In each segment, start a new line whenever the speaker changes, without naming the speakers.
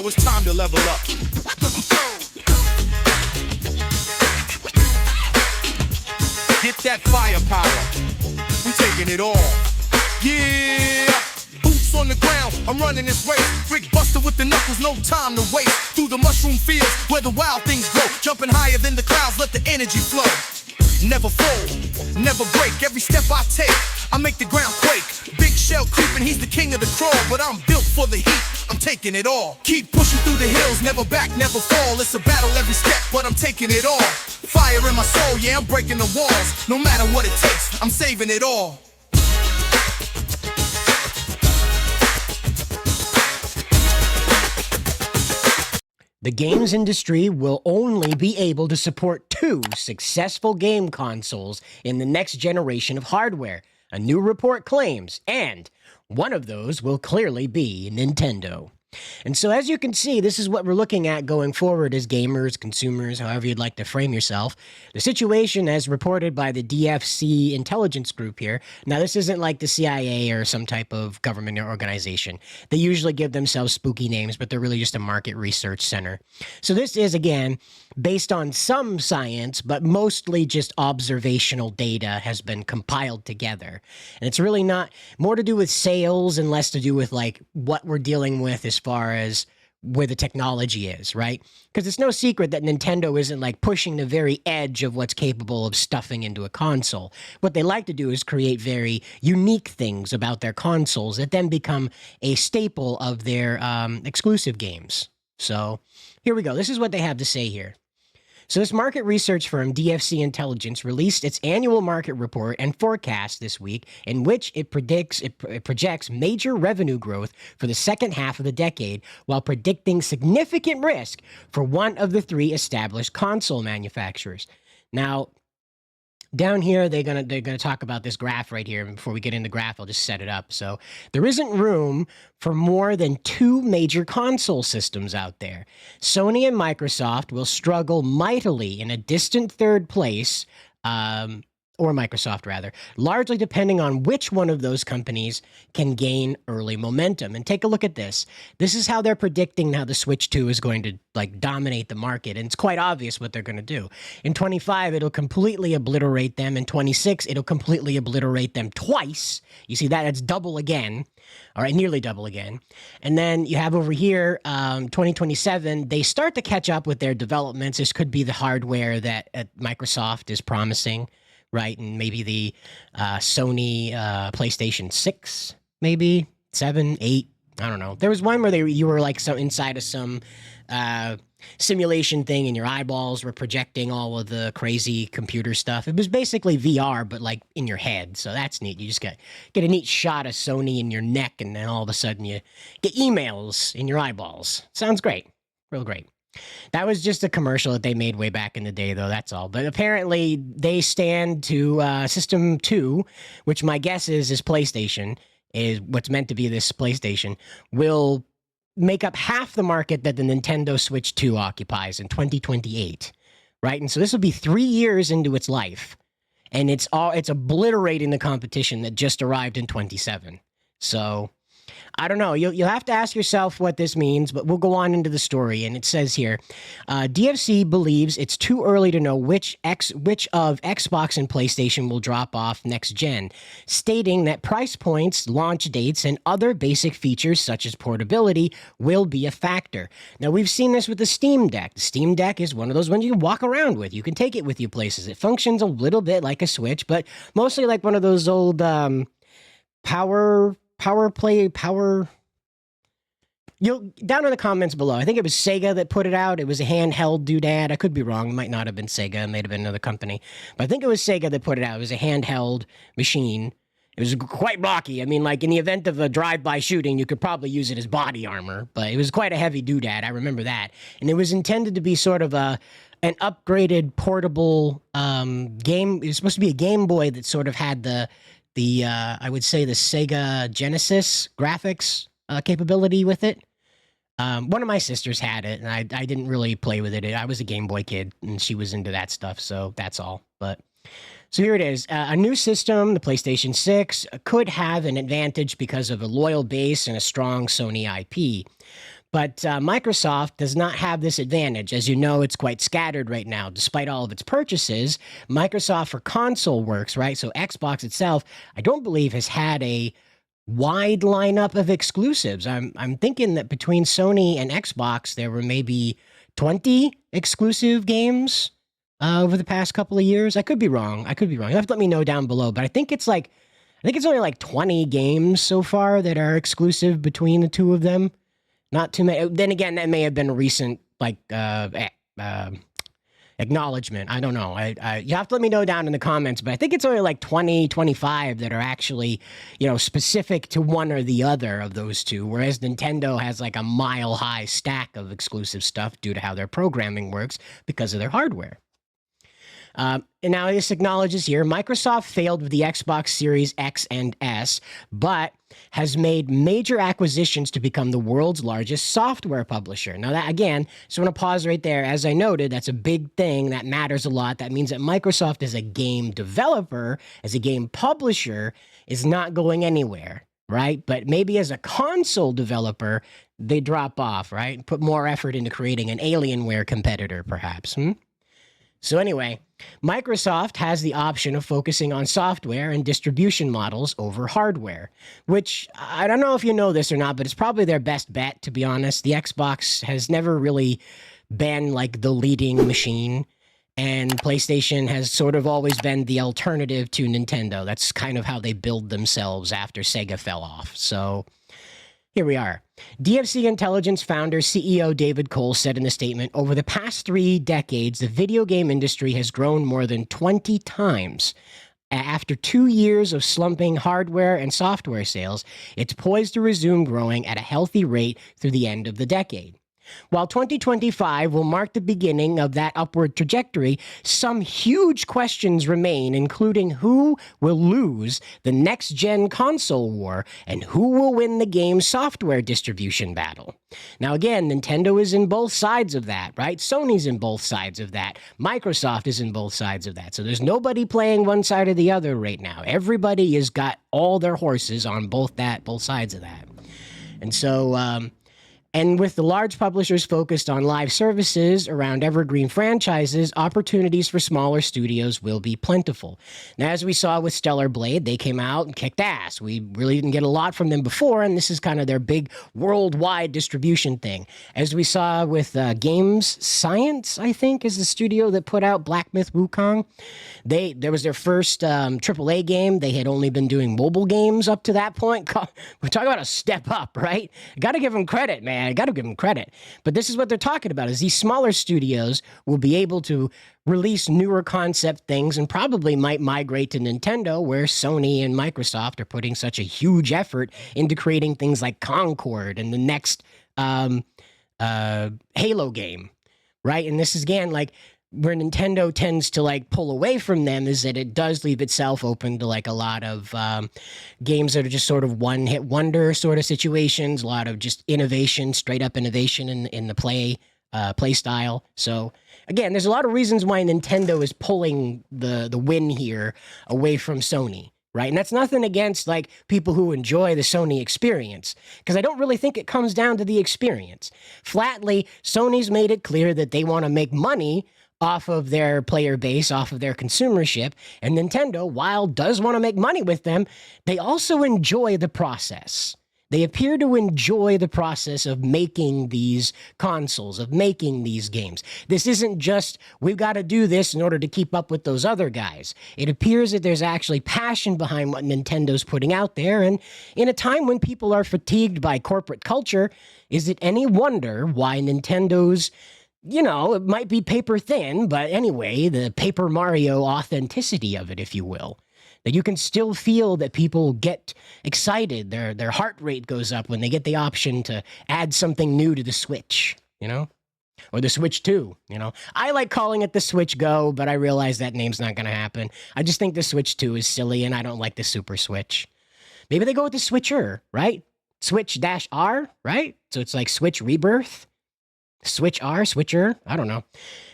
Nintendo, it's time to level up. Get that firepower. We taking it all. Yeah. Boots on the ground, I'm running this race. Brick buster with the knuckles, no time to waste. Through the mushroom fields where the wild things grow. Jumping higher than the clouds, let the energy flow. Never fold, never break. Every step I take, I make the ground quake. Big shell creeping, he's the king of the crawl. But I'm built for the heat, I'm taking it all. Keep pushing through the hills, never back, never fall. It's a battle every step, but I'm taking it all. Fire in my soul, yeah, I'm breaking the walls. No matter what it takes, I'm saving it all.
The games industry will only be able to support 2 successful game consoles in the next generation of hardware, a new report claims, and one of those will clearly be Nintendo. And so as you can see, this is what we're looking at going forward as gamers, consumers, however you'd like to frame yourself. The situation as reported by the DFC intelligence group here. Now, this isn't like the CIA or some type of government organization. They usually give themselves spooky names, but they're really just a market research center. So this is, again, based on some science, but mostly just observational data has been compiled together. And it's really not more to do with sales and less to do with like what we're dealing with as far as where the technology is, right? Because it's no secret that Nintendo isn't like pushing the very edge of what's capable of stuffing into a console. What they like to do is create very unique things about their consoles that then become a staple of their exclusive games. So here we go. This is what they have to say here. So this market research firm, DFC Intelligence, released its annual market report and forecast this week, in which it projects major revenue growth for the second half of the decade, while predicting significant risk for one of the 3 established console manufacturers. Now, down here, they're gonna talk about this graph right here. And before we get into the graph, I'll just set it up. So there isn't room for more than 2 major console systems out there. Sony and Microsoft will struggle mightily in a distant third place, or Microsoft rather, largely depending on which one of those companies can gain early momentum. And take a look at this. This is how they're predicting how the Switch 2 is going to like dominate the market. And it's quite obvious what they're going to do. In 25, it'll completely obliterate them. In 26, it'll completely obliterate them twice. You see that? It's double again. All right, nearly double again. And then you have over here, 2027, they start to catch up with their developments. This could be the hardware that Microsoft is promising, right? And maybe the Sony PlayStation 6, maybe 7, 8. I don't know. There was one where you were like inside of some simulation thing, and your eyeballs were projecting all of the crazy computer stuff. It was basically VR, but like in your head. So that's neat. You just get a neat shot of Sony in your neck, and then all of a sudden you get emails in your eyeballs. Sounds great. Real great. That was just a commercial that they made way back in the day, though. That's all. But apparently they stand to System 2, which my guess is PlayStation, is what's meant to be this PlayStation, will make up half the market that the Nintendo Switch 2 occupies in 2028, right? And so this will be 3 years into its life, and it's obliterating the competition that just arrived in 27. So I don't know. You'll have to ask yourself what this means, but we'll go on into the story. And it says here, DFC believes it's too early to know which of Xbox and PlayStation will drop off next gen, stating that price points, launch dates, and other basic features such as portability will be a factor. Now, we've seen this with the Steam Deck. The Steam Deck is one of those ones you can walk around with. You can take it with you places. It functions a little bit like a Switch, but mostly like one of those old down in the comments below. I think it was Sega that put it out. It was a handheld doodad. I could be wrong. It might not have been Sega. It might have been another company. But I think it was Sega that put it out. It was a handheld machine. It was quite blocky. I mean, like in the event of a drive-by shooting, you could probably use it as body armor. But it was quite a heavy doodad. I remember that. And it was intended to be sort of an upgraded portable game. It was supposed to be a Game Boy that sort of had the I would say the Sega Genesis graphics capability with it. One of my sisters had it, and I didn't really play with it. I was a Game Boy kid, and she was into that stuff, so that's all. But so here it is. A new system, the PlayStation 6, could have an advantage because of a loyal base and a strong Sony IP. But Microsoft does not have this advantage. As you know, it's quite scattered right now. Despite all of its purchases, Microsoft for console works, right? So Xbox itself, I don't believe has had a wide lineup of exclusives. I'm thinking that between Sony and Xbox, there were maybe 20 exclusive games over the past couple of years. I could be wrong. You have to let me know down below. But I think it's only like 20 games so far that are exclusive between the two of them. Not too many. Then again, that may have been a recent acknowledgement. I don't know. You have to let me know down in the comments, but I think it's only like 20, 25 that are actually, specific to one or the other of those two, whereas Nintendo has like a mile-high stack of exclusive stuff due to how their programming works because of their hardware. And now this acknowledges here, Microsoft failed with the Xbox Series X and S, but has made major acquisitions to become the world's largest software publisher. Now that, again, so I want to pause right there. As I noted, that's a big thing. That matters a lot. That means that Microsoft as a game developer, as a game publisher, is not going anywhere, right? But maybe as a console developer, they drop off, right? Put more effort into creating an Alienware competitor, perhaps. So anyway, Microsoft has the option of focusing on software and distribution models over hardware, which I don't know if you know this or not, but it's probably their best bet, to be honest. The Xbox has never really been like the leading machine, and PlayStation has sort of always been the alternative to Nintendo. That's kind of how they build themselves after Sega fell off. So here we are. DFC Intelligence founder CEO David Cole said in a statement, over the past 3 decades, the video game industry has grown more than 20 times. After 2 years of slumping hardware and software sales, it's poised to resume growing at a healthy rate through the end of the decade. While 2025 will mark the beginning of that upward trajectory, some huge questions remain, including who will lose the next-gen console war and who will win the game's software distribution battle. Now again, Nintendo is in both sides of that, right? Sony's in both sides of that. Microsoft is in both sides of that. So there's nobody playing one side or the other right now. Everybody has got all their horses on both sides of that. And so, and with the large publishers focused on live services around evergreen franchises, opportunities for smaller studios will be plentiful. Now, as we saw with Stellar Blade, they came out and kicked ass. We really didn't get a lot from them before, and this is kind of their big worldwide distribution thing. As we saw with Games Science, I think, is the studio that put out Black Myth Wukong. There was their first AAA game. They had only been doing mobile games up to that point. We're talking about a step up, right? Got to give them credit, man. I got to give them credit. But this is what they're talking about, is these smaller studios will be able to release newer concept things and probably might migrate to Nintendo, where Sony and Microsoft are putting such a huge effort into creating things like Concord and the next Halo game, right? And this is, again, like, where Nintendo tends to like pull away from them is that it does leave itself open to like a lot of games that are just sort of one-hit wonder sort of situations, a lot of just innovation, straight up innovation in the play style. So again, there's a lot of reasons why Nintendo is pulling the win here away from Sony. Right. And that's nothing against like people who enjoy the Sony experience, because I don't really think it comes down to the experience. Flatly, Sony's made it clear that they want to make money off of their player base, off of their consumership. And Nintendo, while does want to make money with them, they also enjoy the process. They appear to enjoy the process of making these consoles, of making these games. This isn't just, we've got to do this in order to keep up with those other guys. It appears that there's actually passion behind what Nintendo's putting out there. And in a time when people are fatigued by corporate culture, is it any wonder why Nintendo's, it might be paper thin, but anyway, the Paper Mario authenticity of it, if you will, that you can still feel that people get excited. Their heart rate goes up when they get the option to add something new to the Switch, or the Switch 2, I like calling it the Switch Go, but I realize that name's not going to happen. I just think the Switch 2 is silly, and I don't like the Super Switch. Maybe they go with the Switcher, right? Switch-R, right? So it's like Switch Rebirth. Switcher, I don't know.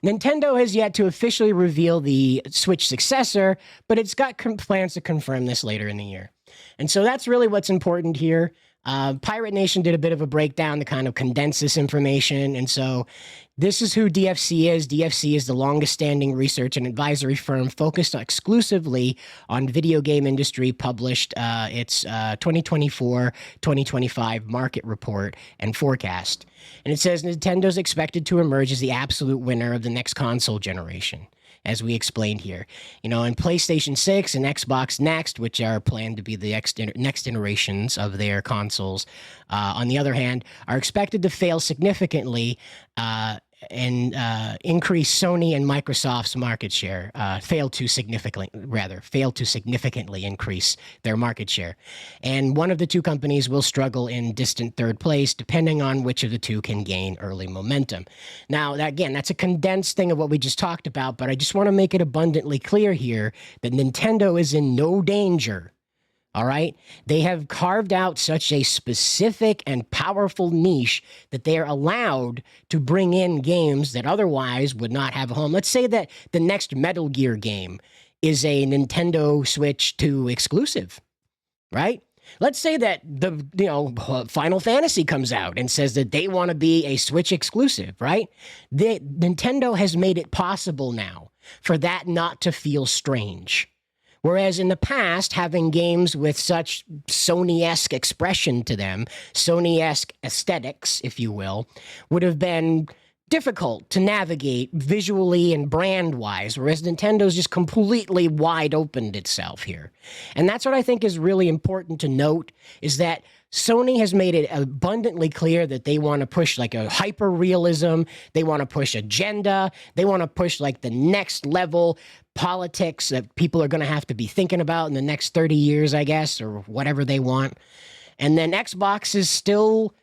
Nintendo has yet to officially reveal the Switch successor, but it's got plans to confirm this later in the year. And so that's really what's important here. Pirate Nation did a bit of a breakdown to kind of condense this information. And so this is who DFC is. DFC is the longest standing research and advisory firm focused exclusively on video game industry, published its 2024-2025 market report and forecast. And it says Nintendo's expected to emerge as the absolute winner of the next console generation, as we explained here. You know, in PlayStation 6 and Xbox Next, which are planned to be the next iterations of their consoles, on the other hand, are expected to fail significantly and increase Sony and Microsoft's market share, fail to significantly increase their market share. And one of the two companies will struggle in distant third place, depending on which of the two can gain early momentum. Now, again, that's a condensed thing of what we just talked about, but I just want to make it abundantly clear here that Nintendo is in no danger. All right? They have carved out such a specific and powerful niche that they are allowed to bring in games that otherwise would not have a home. Let's say that the next Metal Gear game is a Nintendo Switch 2 exclusive, right? Let's say that Final Fantasy comes out and says that they want to be a Switch exclusive, right? Nintendo has made it possible now for that not to feel strange. Whereas in the past, having games with such Sony-esque expression to them, Sony-esque aesthetics, if you will, would have been difficult to navigate visually and brand-wise, whereas Nintendo's just completely wide-opened itself here. And that's what I think is really important to note, is that Sony has made it abundantly clear that they want to push like a hyper-realism, they want to push agenda, they want to push like the next level politics that people are going to have to be thinking about in the next 30 years, I guess, or whatever they want. And then Xbox is still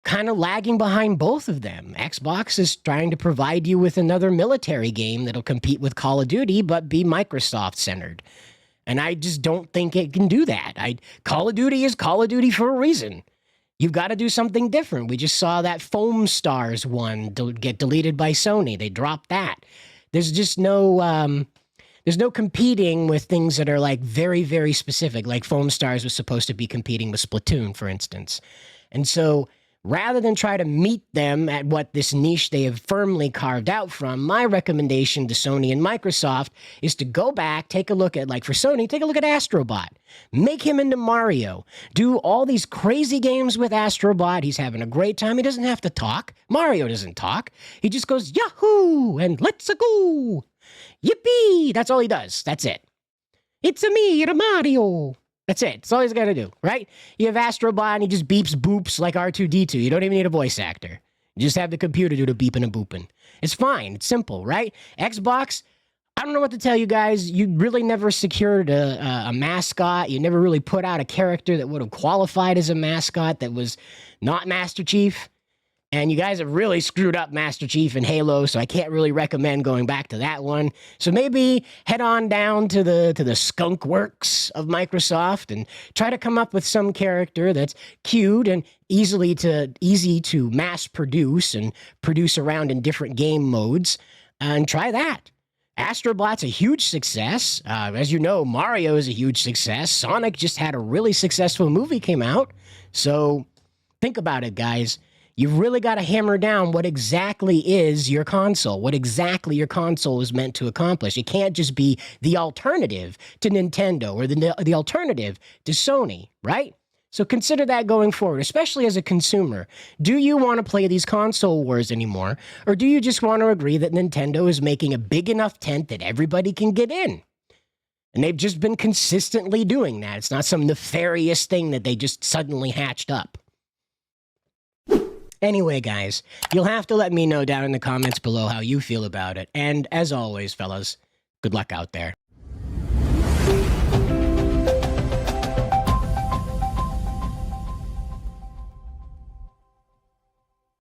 kind of lagging behind both of them. Xbox is trying to provide you with another military game that'll compete with Call of Duty, but be Microsoft-centered. And I just don't think it can do that. Call of Duty is Call of Duty for a reason. You've got to do something different. We just saw that Foam Stars one get deleted by Sony. They dropped that. There's just no competing with things that are like very, very specific, like Foam Stars was supposed to be competing with Splatoon, for instance. And so rather than try to meet them at what this niche they have firmly carved out from, my recommendation to Sony and Microsoft is to go back, take a look at, like for Sony, take a look at Astrobot. Make him into Mario. Do all these crazy games with Astrobot. He's having a great time. He doesn't have to talk. Mario doesn't talk. He just goes, Yahoo! And let's go! Yippee! That's all he does. That's it. It's a me, Mario. That's it. That's all he's got to do, right? You have Astrobot and he just beeps boops like R2-D2. You don't even need a voice actor. You just have the computer do the beeping and booping. It's fine. It's simple, right? Xbox, I don't know what to tell you guys. You really never secured a mascot. You never really put out a character that would have qualified as a mascot that was not Master Chief. And you guys have really screwed up Master Chief and Halo, so I can't really recommend going back to that one. So maybe head on down to the Skunk Works of Microsoft and try to come up with some character that's cute and easy to mass produce and produce around in different game modes, and try that. Astrobot's a huge success. As you know, Mario is a huge success. Sonic just had a really successful movie came out. So think about it, guys. You've really got to hammer down what exactly is your console, what exactly your console is meant to accomplish. It can't just be the alternative to Nintendo or the alternative to Sony, right? So consider that going forward, especially as a consumer. Do you want to play these console wars anymore, or do you just want to agree that Nintendo is making a big enough tent that everybody can get in? And they've just been consistently doing that. It's not some nefarious thing that they just suddenly hatched up. Anyway, guys, you'll have to let me know down in the comments below how you feel about it. And as always, fellas, good luck out there.